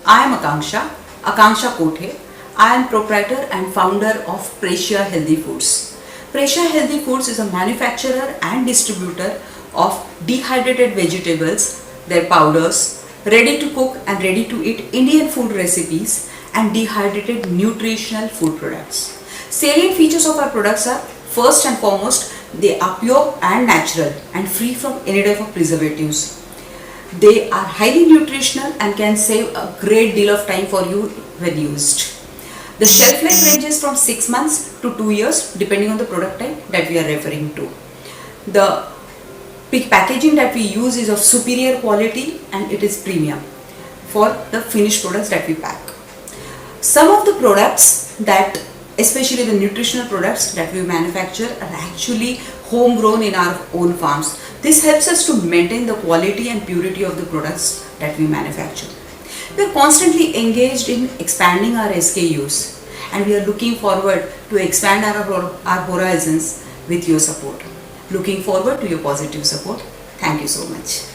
I am Akanksha Kothe. I am proprietor and founder of Pressia Healthy Foods. Pressia Healthy Foods is a manufacturer and distributor of dehydrated vegetables, their powders, ready to cook and ready to eat Indian food recipes and dehydrated nutritional food products. Salient features of our products are, first and foremost, they are pure and natural and free from any type of preservatives. They are highly nutritional and can save a great deal of time for you when used. The shelf life ranges from 6 months to 2 years depending on the product type that we are referring to. The packaging that we use is of superior quality and it is premium for the finished products that we pack. Some of the products that, especially the nutritional products that we manufacture, are actually homegrown in our own farms. This helps us to maintain the quality and purity of the products that we manufacture. We are constantly engaged in expanding our SKUs and we are looking forward to expand our horizons with your support. Looking forward to your positive support. Thank you so much.